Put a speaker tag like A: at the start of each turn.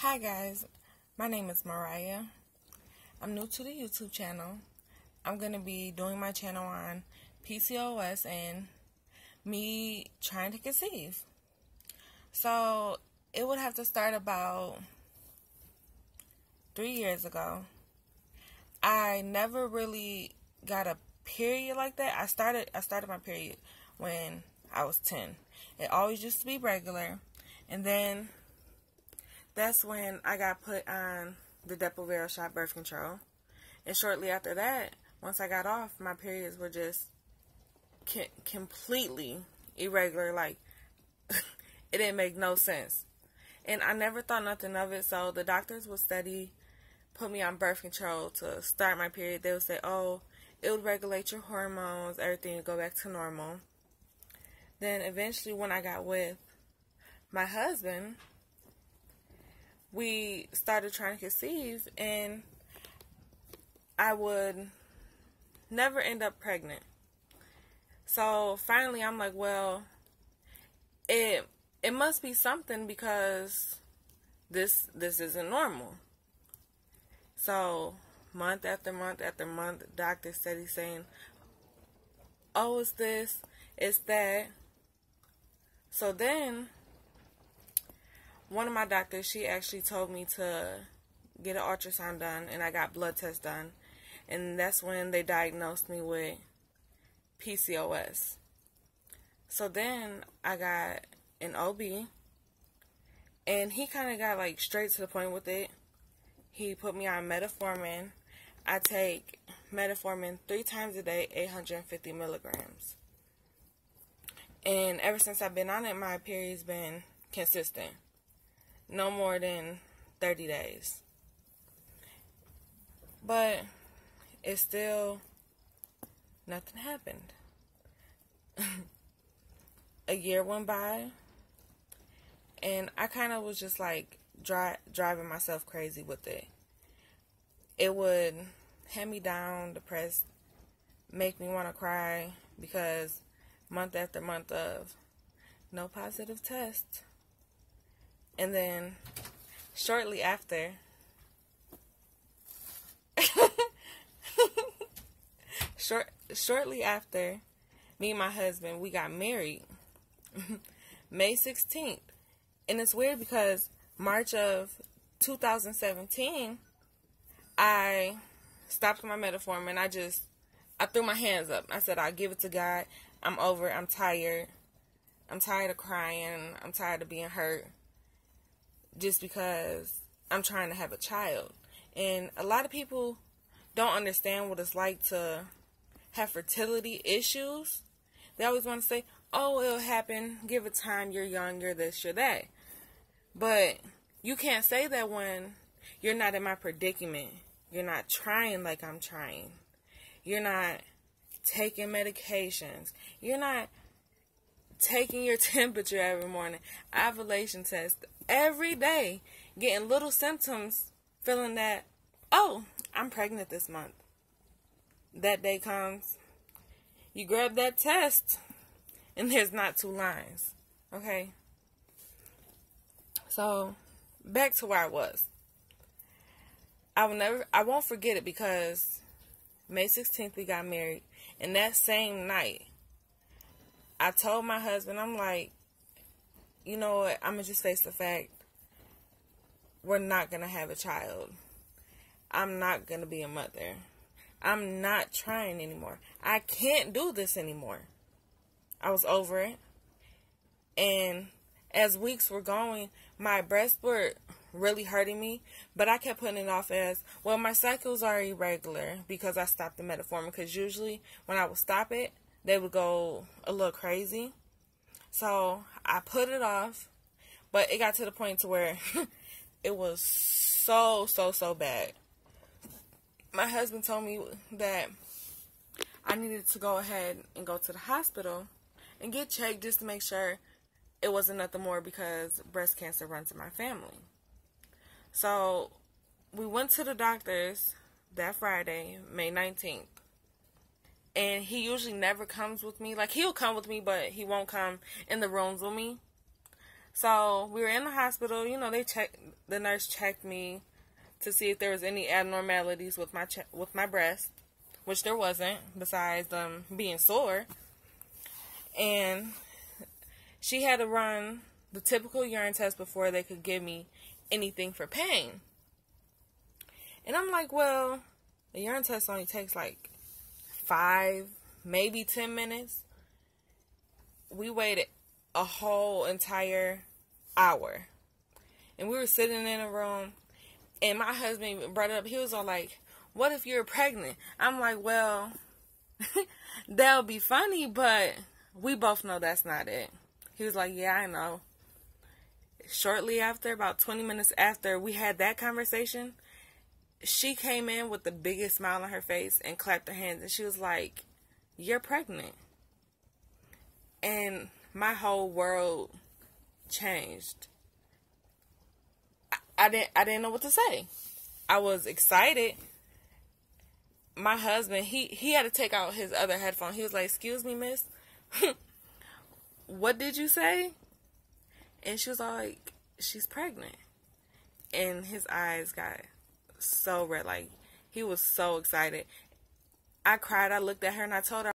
A: Hi guys, my name is Mariah. I'm new to the YouTube channel. I'm going to be doing my channel on PCOS and me trying to conceive. So it would have to start about 3 years ago. I never really got a period like that. I started my period when I was 10. It always used to be regular, and then that's when I got put on the Depo-Vero shot birth control. And shortly after that, once I got off, my periods were just completely irregular. Like, it didn't make no sense. And I never thought nothing of it, so the doctors would steady put me on birth control to start my period. They would say, oh, it would regulate your hormones, everything would go back to normal. Then eventually when I got with my husband, we started trying to conceive, and I would never end up pregnant. So finally I'm like, well, it must be something, because this isn't normal. So month after month after month, doctor steady saying, oh, it's this, it's that. So then one of my doctors, she actually told me to get an ultrasound done, and I got blood tests done. And that's when they diagnosed me with PCOS. So then I got an OB, and he kind of got like straight to the point with it. He put me on metformin. I take metformin 3 times a day, 850 milligrams. And ever since I've been on it, my period's been consistent. No more than 30 days. But it's still, nothing happened. A year went by, and I kind of was just like driving myself crazy with it. It would have me down, depressed, make me want to cry, because month after month of no positive test. And then shortly after, shortly after, me and my husband, we got married May 16th. And it's weird because March of 2017, I stopped my metformin. I threw my hands up. I said, I'll give it to God. I'm over it. I'm tired. I'm tired of crying. I'm tired of being hurt. Just because I'm trying to have a child. And a lot of people don't understand what it's like to have fertility issues. They always want to say, oh, it'll happen, give it time, you're young, you're this, you're that. But you can't say that when you're not in my predicament. You're not trying like I'm trying. You're not taking medications. You're not taking your temperature every morning, ovulation test every day, getting little symptoms, feeling that, oh, I'm pregnant this month. That day comes, you grab that test, and there's not 2 lines. Okay? So, back to where I was. I won't forget it, because May 16th we got married, and that same night, I told my husband, I'm like, you know what, I'm going to just face the fact, we're not going to have a child. I'm not going to be a mother. I'm not trying anymore. I can't do this anymore. I was over it. And as weeks were going, my breasts were really hurting me, but I kept putting it off as, well, my cycles are irregular because I stopped the metformin, because usually when I would stop it, they would go a little crazy. So I put it off, but it got to the point to where it was so bad. My husband told me that I needed to go ahead and go to the hospital and get checked just to make sure it wasn't nothing more, because breast cancer runs in my family. So we went to the doctors that Friday, May 19th. And he usually never comes with me. Like, he'll come with me, but he won't come in the rooms with me. So we were in the hospital. You know, the nurse checked me to see if there was any abnormalities with my breast, which there wasn't, besides them being sore. And she had to run the typical urine test before they could give me anything for pain. And I'm like, well, the urine test only takes like 5, maybe 10 minutes. We waited a whole entire hour. And we were sitting in a room, and my husband brought it up. He was all like, what if you're pregnant? I'm like, well, that would be funny, but we both know that's not it. He was like, yeah, I know. Shortly after, about 20 minutes after we had that conversation, she came in with the biggest smile on her face and clapped her hands, and she was like, you're pregnant. And my whole world changed. I didn't know what to say. I was excited. My husband, he had to take out his other headphone. He was like, excuse me, miss, what did you say? And she was like, she's pregnant. And his eyes got so red. Like, he was so excited. I cried. I looked at her and I told her,